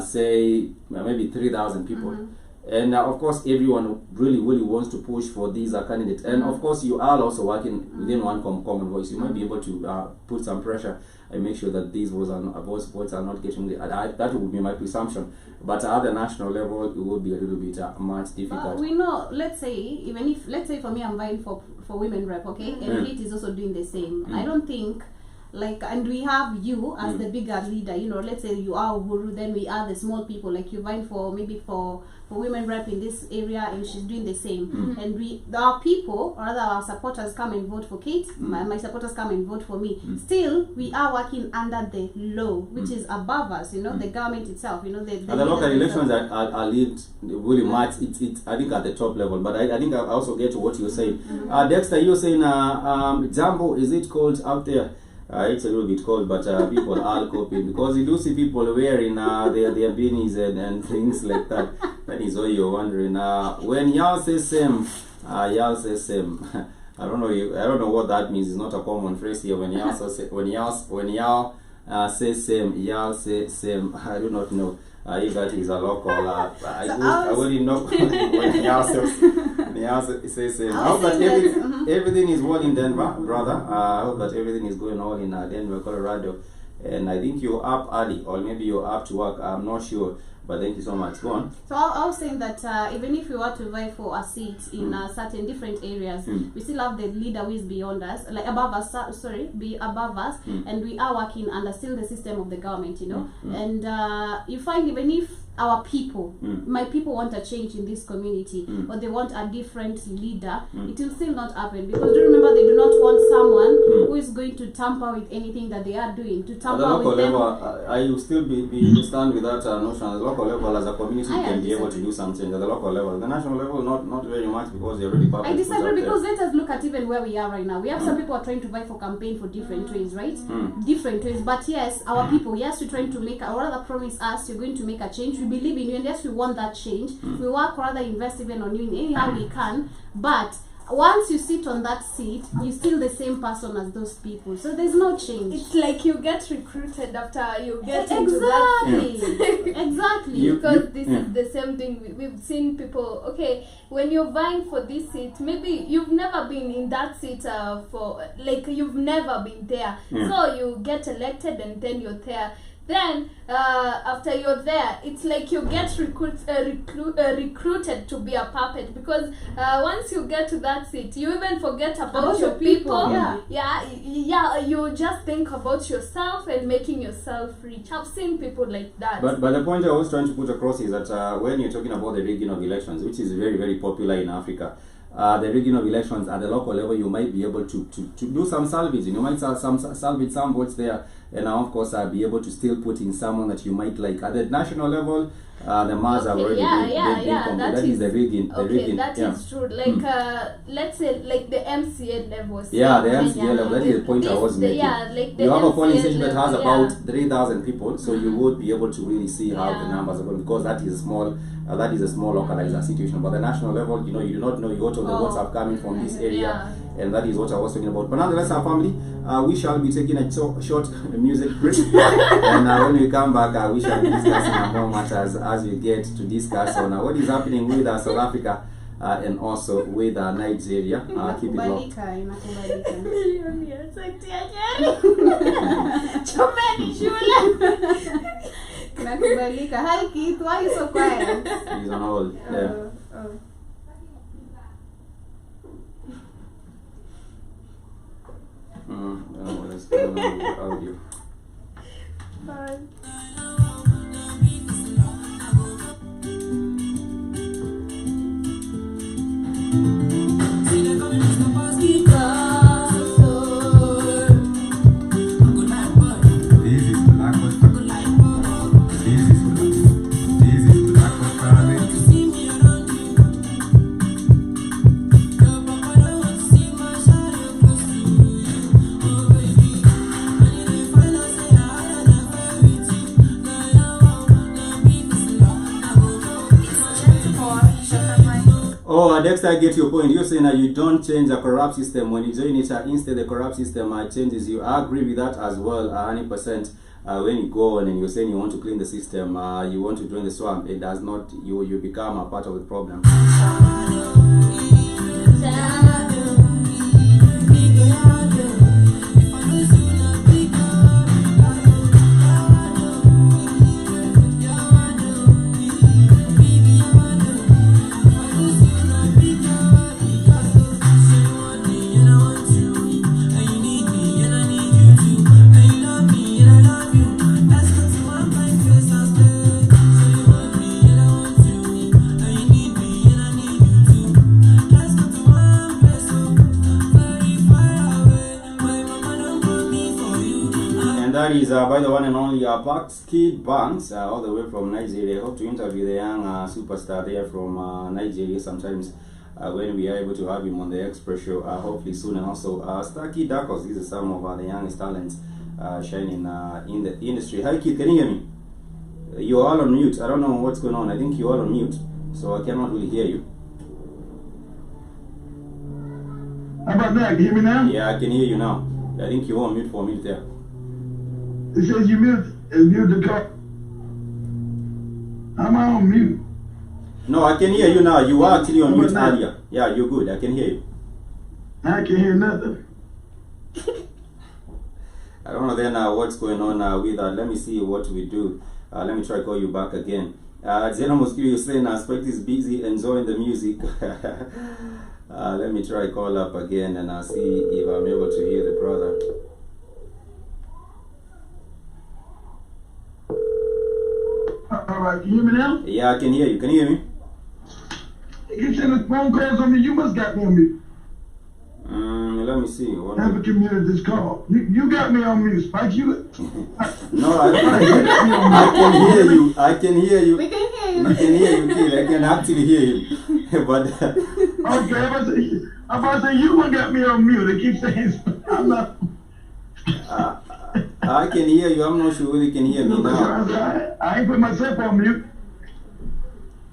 say maybe 3,000 people, and of course everyone really wants to push for these candidates, and of course you are also working within one common voice, you might be able to put some pressure and make sure that these votes are not getting that would be my presumption. But at the national level, it would be a little bit much difficult. We know, let's say for me, I'm vying for women rep, okay, and Kate is also doing the same. I don't think, and we have you as the bigger leader, let's say you are Uhuru, then we are the small people, like you're vying for women rep in this area, and she's doing the same. And our people, or rather our supporters, come and vote for Kate, my supporters come and vote for me. Still, we are working under the law, which is above us, the government itself, the local elections are lead really much, it's I think at the top level. But I think I also get to what you're saying. Dexter, you're saying Jambo, is it called out there? It's a little bit cold, but people are coping, because you do see people wearing their beanies and things like that. That is why you're wondering. When y'all say same, y'all say same. I don't know what that means. It's not a common phrase here. When y'all say same, y'all say same. I do not know. If that is a local, I wouldn't know when y'all say same. I hope that everything is well in Denver, brother. I hope that everything is going on in Denver, Colorado. And I think you're up early, or maybe you're up to work. I'm not sure. But thank you so much. Go on. So I was saying that even if we were to vie for a seat in certain different areas, we still have the leader who is beyond us, like above us, be above us, and we are working under still the system of the government, you know. And you find even if our people, my people want a change in this community, or they want a different leader, it will still not happen, because do remember, they do not want someone who is going to tamper with anything that they are doing, to tamper at the local with them. level, I will still be stand with that notion. At the local level, as a community, you can be able to do some change. At the local level, the national level, not very much, because they're already public. I disagree, because let us look at even where we are right now. We have some people are trying to vie for campaign for different ways, right? Different ways. But yes, our people, yes, we're trying to make, or rather promise us, you're going to make a change. We believe in you, and yes, we want that change. We work, rather invest even on you in anyhow we can. But once you sit on that seat, you're still the same person as those people. So there's no change. It's like you get recruited after you get into that seat. Exactly. Because this is the same thing. We've seen people, okay, when you're vying for this seat, maybe you've never been in that seat for, like, you've never been there. So you get elected and then you're there. Then after you're there, it's like you get recruited to be a puppet, because once you get to that seat, you even forget about your people. You just think about yourself and making yourself rich. I've seen people like that. But the point I was trying to put across is that when you're talking about the rigging of elections, which is very, very popular in Africa, the rigging of elections at the local level, you might be able to do some salvaging. You might salvage some votes there, and now, of course, be able to still put in someone that you might like. At the national level, the mass have already been that is the rigging. That is true. Like, let's say, like the MCA levels. Yeah, the MCA level. That is the point I was making. Like the you have a polling station level, that has about 3,000 people, so you would be able to really see how the numbers are going, because that is small. That is a small localized situation. But the national level, you know, you do not know what of the votes are coming from this area, and that is what I was talking about. But nonetheless, our family, we shall be taking a short music break, and when we come back, we shall be discussing more matters as we get to discuss on what is happening with South Africa and also with Nigeria. Keep it locked. Hi Keith, why are you so quiet? He's on hold. Yeah. I don't know what's going on with the audio. Bye. Next, I get your point. You're saying that you don't change a corrupt system when you join it. Instead, the corrupt system changes you. I agree with that as well, 100%. When you go on and you're saying you want to clean the system, you want to drain the swamp, it does not. You become a part of the problem. That is by the one and only Kid Banks, all the way from Nigeria. I hope to interview the young superstar there from Nigeria sometimes when we are able to have him on the Express show, hopefully soon. And also Starkey Darkos, these are some of the youngest talents shining in the industry. Hi Kid, can you hear me? You're all on mute. I don't know what's going on. I think you're all on mute, so I cannot really hear you. How about that? Can you hear me now? Yeah, I can hear you now. I think you're on mute for a minute there. It says you mute the call. I'm on mute. No, I can hear you now. You were actually on mute earlier. Yeah, you're good. I can hear you. I can hear nothing. I don't know then what's going on with that. Let me see what we do. Let me try to call you back again. Zeno Mosquito is saying Aspect is busy enjoying the music. Let me try call up again and I'll see if I'm able to hear the brother. Alright, can you hear me now? Yeah, I can hear you. Can you hear me? You send phone calls on me, you must got me on mute. Let me see. What African muted this call. You got me on mute, Spike. You No, I can hear you. I can hear you. We can hear you. I can hear you, Kill. I can actually hear you. But okay, I'm about to say you one got me on mute. They keep saying I'm not. I can hear you. I'm not sure whether you can hear me now. I ain't put myself on mute.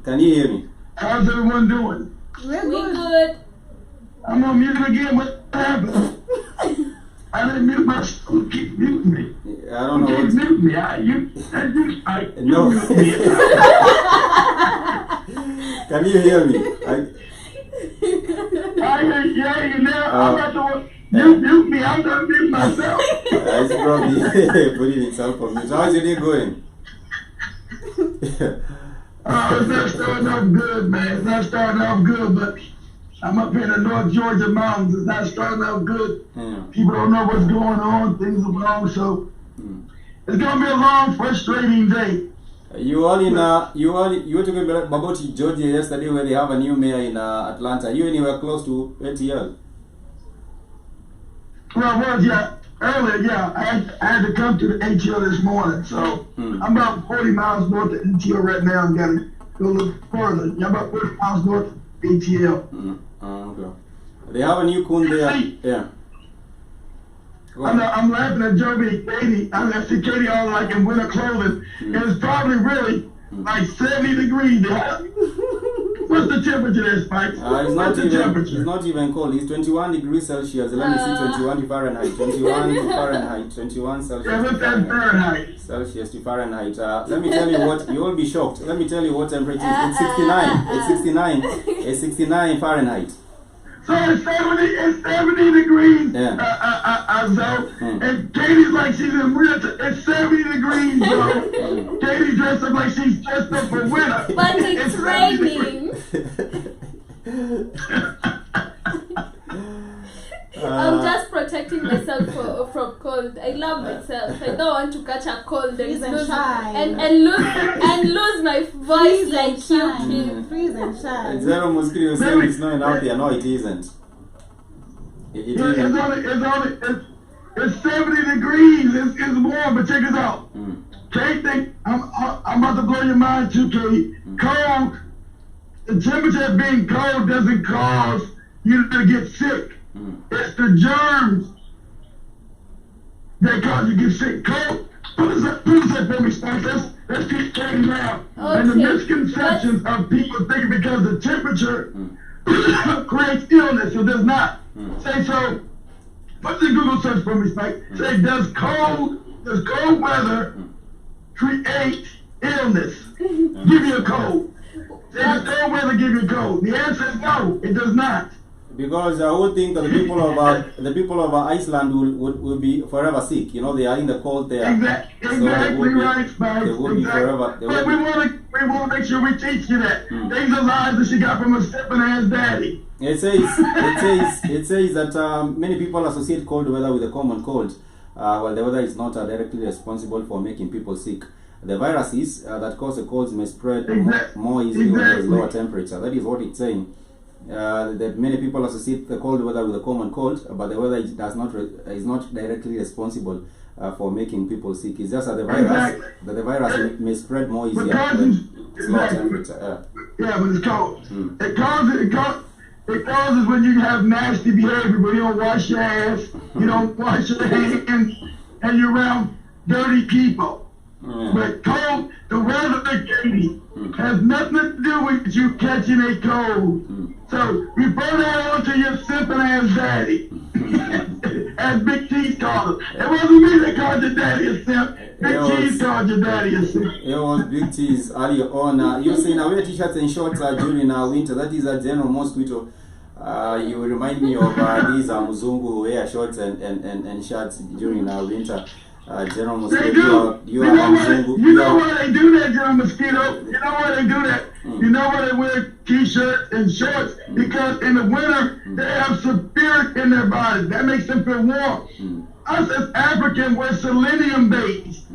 Can you hear me? How's everyone doing? We're We good. good. I'm on mute again. What happened? I didn't mute myself. You keep muting me. I don't know You keep what's... muting me. No. You mute me. Can you hear me? I hear you now. I'm about to. You mute me. I'm gonna mute myself. It's probably putting itself on mute. How's your day going? It's not starting off good, man. It's not starting off good, but I'm up here in the North Georgia mountains. It's not starting off good. Yeah. People don't know what's going on. Things are wrong, so it's gonna be a long, frustrating day. You were talking about Georgia yesterday where they have a new mayor in Atlanta. Are you anywhere close to ATL? Well, yeah. Earlier, yeah, I had to come to the ATL this morning, so I'm about 40 miles north of ATL right now. I'm gotta go a little further. Yeah, I'm about 40 miles north of ATL. Okay. They have a new coon there. Yeah. I'm laughing at Joby and Katie. I see Katie all like in winter clothing, and it's probably really like 70 degrees. What's the temperature there, Spike? It's not even cold. It's 21 degrees Celsius. Let me see 21 to Fahrenheit. 21 to Fahrenheit. 21 Celsius. Yeah, what's that Fahrenheit? Celsius to Fahrenheit. Let me tell you what, you will be shocked. Let me tell you what temperature is. It's 69. It's 69. It's 69 Fahrenheit. So it's 70 degrees, so, and Katie's like she's in winter. It's 70 degrees, bro. Katie dressed up like she's dressed up for winter. But it's raining. I'm just protecting myself from cold. I love myself. I don't want to catch a cold Freeze and shine. and lose my voice Freeze like and shine. you. Freeze and shine. Zero Mosquito saying it's snowing out there. No, it isn't. It's 70 degrees. It's warm, but check this out. Kate, think I'm about to blow your mind too, Katie. Cold. The temperature being cold doesn't cause you to get sick. It's the germs that cause you to get sick. Cold. Put this up for me, Spike. Let's keep Katie now. Okay. And the misconceptions of people thinking because the temperature creates illness. It does not. Say so. Put the Google search for me, Spike. Say, does cold weather create illness? Give you a cold. Say, does cold weather give you a cold? The answer is no, it does not. Because I would think that the people of Iceland will be forever sick. You know, they are in the cold there. Exactly right, Spike. They will be forever. But we want to make sure we teach you that. These are lies that she got from a stepping ass daddy. It says that many people associate cold weather with the common cold, while the weather is not directly responsible for making people sick. The viruses that cause the colds may spread more easily when there is lower temperature. That is what it's saying. That many people associate the cold weather with the common cold, but the weather is not directly responsible for making people sick. It's just that the virus may spread more easily when it's lower temperature. Yeah, but it's cold. It causes when you have nasty behavior, but you don't wash your ass, you don't wash your hands, and you're around dirty people. But cold, the weather, Katie, has nothing to do with you catching a cold. So refer that on to your simping ass daddy, as Big T's called him. It wasn't me that called your daddy a simp. Big T's called your daddy a simp. It was Big T's earlier on. You're saying I wear t-shirts and shorts during winter. That is a general mosquito. You remind me of these Muzungu who wear shorts and shirts during winter. General They Mosquito, do. You know why they do that, General Mosquito? You know why they do that? You know why they wear t-shirts and shorts? Because in the winter, they have sulfuric in their bodies. That makes them feel warm. Us as Africans, we're selenium-based.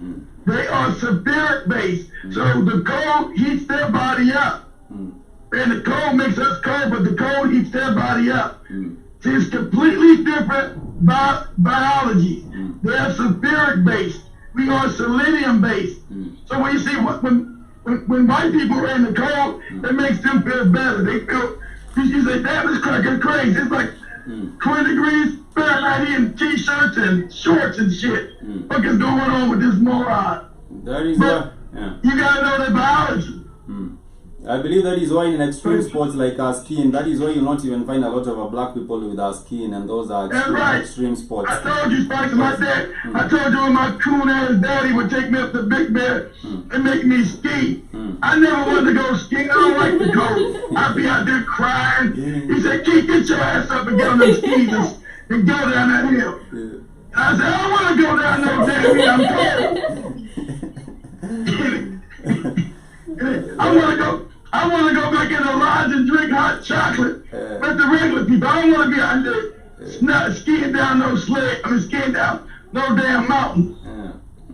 They are sulfuric based. So the cold heats their body up. And the cold makes us cold, but the cold heats their body up. See, it's completely different biology. They're sulfuric based. We are selenium based. So when you see when white people are in the cold, it makes them feel better. They feel, you say, damn, this cracker crazy. It's like 20 degrees Fahrenheit in t-shirts and shorts and shit. What is going on with this moron? That is But you gotta know their biology. I believe that is why in extreme sports like skiing, that is why you not even find a lot of black people with skiing, and those are extreme sports. I told you, Spikes, my dad. I told you when my coon ass daddy would take me up to Big Bear and make me ski. I never wanted to go skiing. I don't like the cold. I'd be out there crying. He said, "Keith, get your ass up and get on them skis and go down that hill." I said, "I don't want to go down no damn hill. I'm cold." I want to go back in the lodge and drink hot chocolate with the regular people. I don't want to be out there skiing down no sled. Skiing down no damn mountain.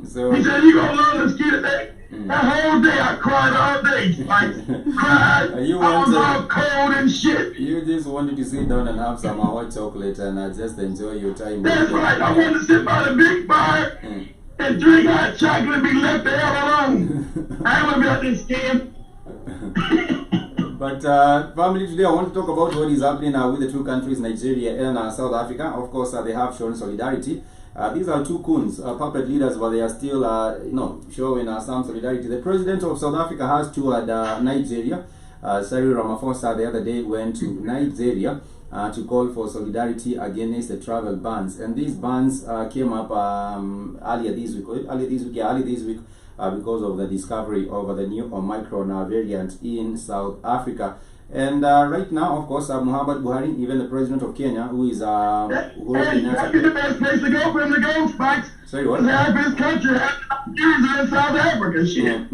So he said, "You gonna learn to ski today?" That whole day I cried all day. Cried. I was all cold and shit. You just wanted to sit down and have some hot chocolate and just enjoy your time. That's right. I wanted to sit by the big fire and drink hot chocolate and be left the hell alone. I don't want to be out there skiing. But family, today I want to talk about what is happening with the two countries, Nigeria and South Africa. Of course, they have shown solidarity. These are two coons, puppet leaders, but they are still, showing some solidarity. The president of South Africa has toured Nigeria. Cyril Ramaphosa the other day went to Nigeria to call for solidarity against the travel bans, and these bans came up earlier this week. Because of the discovery of the new Omicron variant in South Africa. And right now, of course, Muhammadu Buhari, even the president of Kenya, who is that'd be the best place to go for him to go, Spikes. Sorry, what? Half his country Nigerians in South Africa, shit.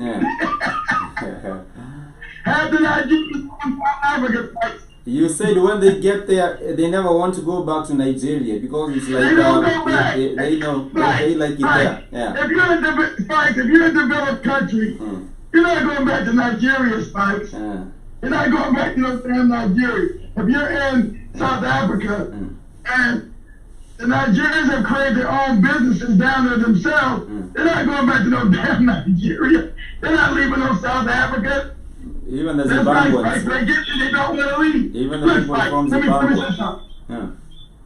Half the Nigerians in South Africa, Spikes. You said when they get there, they never want to go back to Nigeria because it's like they don't go back. They like it there. Yeah. If you're in a developed country, you're not going back to Nigeria, Spikes. You're not going back to no damn Nigeria. If you're in South Africa and the Nigerians have created their own businesses down there themselves, they're not going back to no damn Nigeria. They're not leaving no South Africa. Even the Zimbabweans. They don't want to leave. Even the people from Zimbabwe.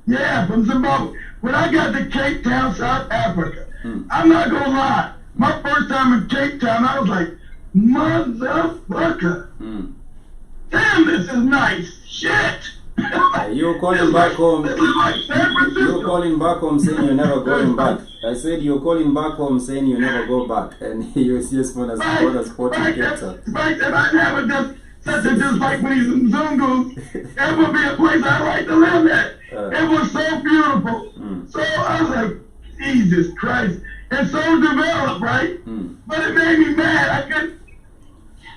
Yeah, from Zimbabwe. When I got to Cape Town, South Africa, I'm not going to lie. My first time in Cape Town, I was like, motherfucker. Damn, this is nice. Shit. You're calling back home. You're calling back home saying you're never going back. I said you're calling back home saying you never go back, and you just want to spot in Cape Town. If I never just such a dislike for these Mzungus, that would be a place I'd like to live at. It was so beautiful. So I was like, Jesus Christ. And so developed, right? But it made me mad.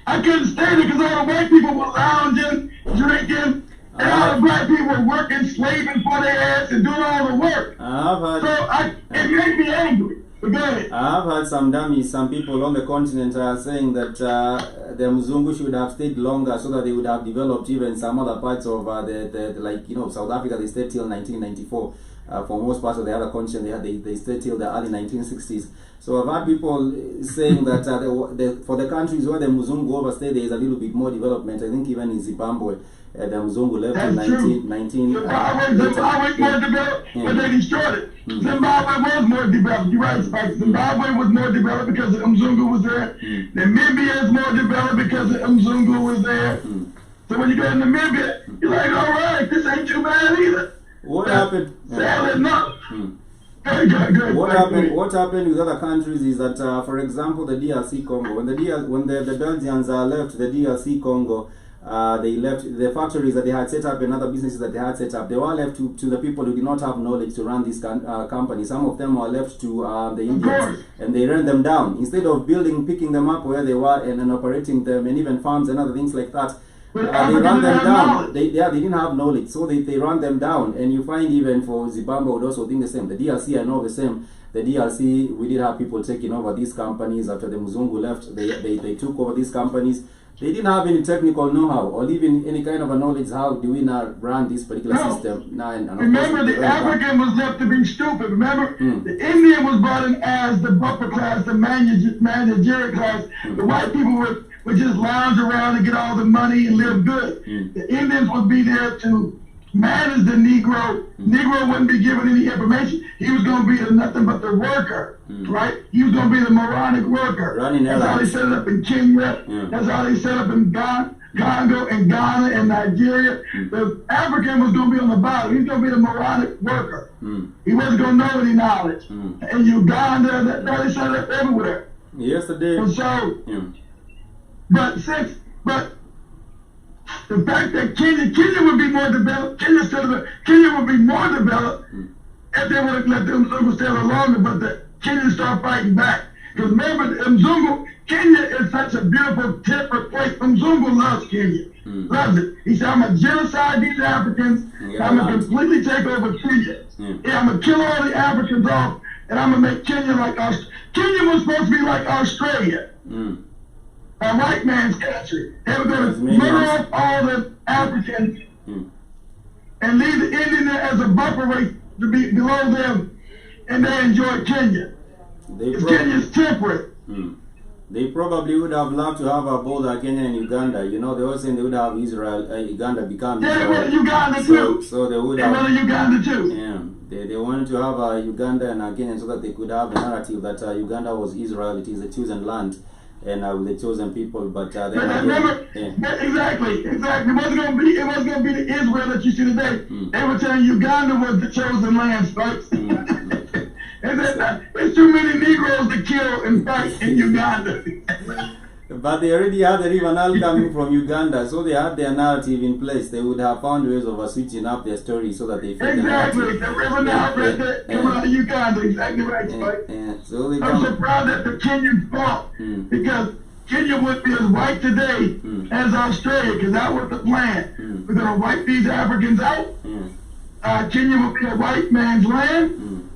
I couldn't stay there because all the white people were lounging, drinking, and all the black people were working, slaving for their ass and doing all the work. It made me angry. Go ahead. I've heard some dummies, some people on the continent are saying that the Mzungu should have stayed longer so that they would have developed even some other parts of South Africa. They stayed till 1994. For most parts of the other continent, they stayed till the early 1960s. So I've had people saying that for the countries where the Mzungu overstayed, there is a little bit more development. I think even in Zimbabwe, the Mzungu left in 19... Zimbabwe was more developed, but they destroyed it. Zimbabwe was more developed. You're right, Spike. Zimbabwe was more developed because the Mzungu was there. Namibia is more developed because the Mzungu was there. So when you go to Namibia, you're like, all right, this ain't too bad either. What happened? Sadly enough. What happened with other countries is that, for example, the DRC Congo, when the Belgians left the DRC Congo, They left the factories that they had set up and other businesses that they had set up. They were left to the people who did not have knowledge to run these companies. Some of them were left to the Indians, and they ran them down. Instead of picking them up where they were and operating them, and even farms and other things like that, they ran them down. They didn't have knowledge, so they ran them down. And you find even for Zimbabwe would also think the same. The DRC, I know the same. The DRC, we did have people taking over these companies after the Muzungu left. They took over these companies. They didn't have any technical know-how or even any kind of a knowledge how do we now run this particular system. Now, and remember, the African was left to be stupid. Remember, the Indian was brought in as the upper class, the managerial class. The white people would just lounge around and get all the money and live good. The Indians would be there to manage the Negro. Negro wouldn't be given any information. He was going to be nothing but the worker, right? He was going to be the moronic worker. That's how they set it up in Kenya. That's how they set up in Congo and Ghana and Nigeria. The African was going to be on the bottom. He's going to be the moronic worker. He wasn't going to know any knowledge. And Uganda, that's how they set it up everywhere. Yesterday. And so, but the fact that Kenya would be more developed, Kenya would be more developed if they would have let the Mzungu stay a little longer, but the Kenyans start fighting back. Because remember, Mzungu, Kenya is such a beautiful, temperate place. Mzungu loves Kenya, loves it. He said, I'm going to genocide these Africans, I'm going to completely take over Kenya. I'm going to kill all the Africans off, and I'm going to make Kenya like Australia. Kenya was supposed to be like Australia. A white man's country. They were going to murder off all the Africans and leave the Indian there as a buffer race to be below them, and they enjoy Kenya. Kenya's temperate. They probably would have loved to have a border Kenya and Uganda. You know, they were saying they would have Uganda become Israel. Yeah, Uganda too. So they would have Uganda too. Yeah, they wanted to have Uganda and Kenya so that they could have a narrative that Uganda was Israel. It is a chosen land. And with the chosen people, but then exactly. It wasn't going to be the Israel that you see today. They were telling Uganda was the chosen land, folks. There's too many Negroes to kill and fight in Uganda. But they already had the River Nile coming from Uganda, so they had their narrative in place. They would have found ways of switching up their story so that they fit exactly. The River Nile right there came out of Uganda. Exactly right, Spike. So I'm so proud that the Kenyans fought because Kenya would be as white today as Australia, because that was the plan. We're going to wipe these Africans out. Kenya will be a white man's land.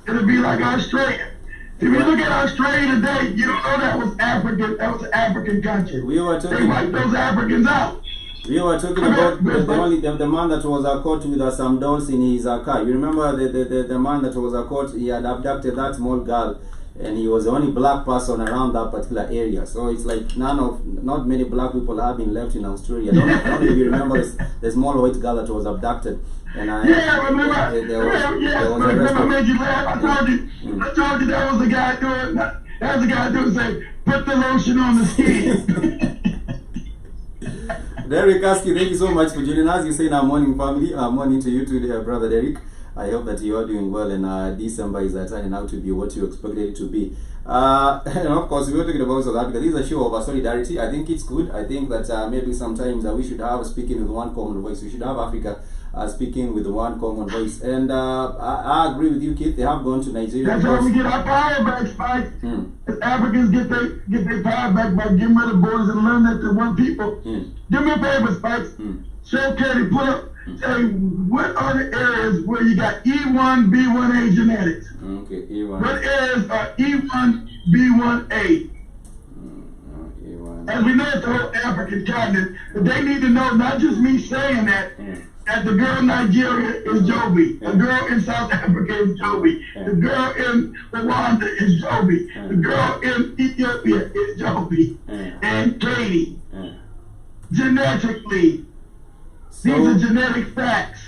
It'll be like Australia. If you look at Australia today, you don't know that was African. That was an African country. They wiped those Africans out. We were talking about the man that was caught with some dolls in his car. You remember the man that was caught? He had abducted that small girl, and he was the only black person around that particular area. So it's like not many black people have been left in Australia. I don't know if you remember the small white girl that was abducted. And I remember. I made you laugh. I told you that was the guy doing that. That was the guy doing say, put the lotion on the skin. Derek Aski, thank you so much for joining us. You say in our morning family, morning to you too, brother Derek. I hope that you are doing well, and December is turning out to be what you expected it to be. And of course, we were talking about South Africa. This is a show of solidarity. I think it's good. I think that maybe sometimes we should have speaking with one common voice. We should have Africa speaking with one common voice. And I agree with you, Keith. They have gone to Nigeria. That's how we get our power back, Spike. As Africans get their power back by getting rid of borders and learn that they're one people. Do me a favor, Spike. Show Kelly, put up. Say, what are the areas where you got E1, B1A genetics? Okay, E1. What areas are E1, B1A? As we know, it's the whole African continent, but they need to know, not just me saying that, that the girl in Nigeria is Joby, the girl in South Africa is Joby, the girl in Rwanda is Joby, the girl in Ethiopia is Joby, and Katie. Genetically. These are genetic facts.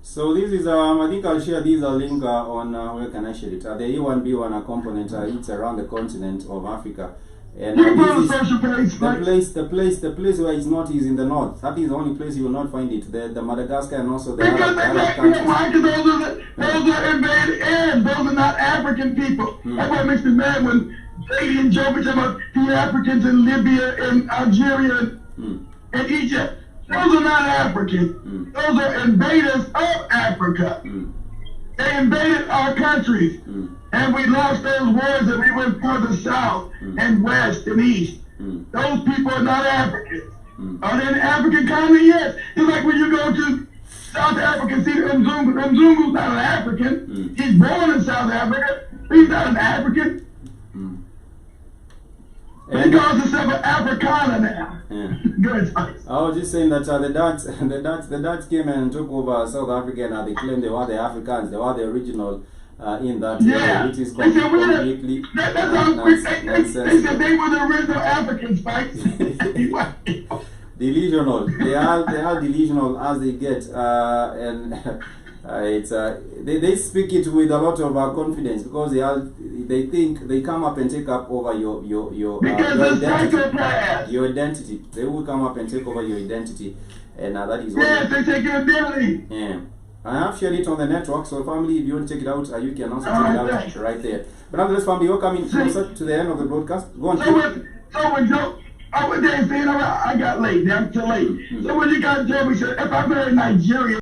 So this is, I think I'll share these link on, where can I share it? The E1B1 component, it's around the continent of Africa. And the place where it's not is in the north. That is the only place you will not find it. The Madagascar and also the Arab countries. Those are invaded Arabs. Those are not African people. That's what makes me mad when Katie and Joe talk about the Africans in Libya and Algeria. in Egypt. Those are not Africans. Those are invaders of Africa. They invaded our countries. And we lost those wars and we went further south and west and east. Those people are not Africans. Are they an African continent? Yes. It's like when you go to South Africa and see the Mzungu. The Mzungu's not an African. He's born in South Africa. He's not an African. He calls himself an Afrikaner now. Good. I was just saying that the Dutch came and took over South Africa and they claimed they were the Africans. They were the original in that yeah. It is they said, completely that's how they said they were the original Africans, right? Delusional. They are delusional as they get, and it's they speak it with a lot of confidence because they think they come up and take up over your identity. Your identity. They will come up and take over your identity, and that is what. Yes, they take your identity. Yeah. I have shared it on the network, so family, if you want to check it out, you can also check it out right there. But nonetheless, family, you're coming closer to the end of the broadcast. Go on. So when Joe, I got late. I'm too late. So when you got Joe, he said, if I'm in Nigeria.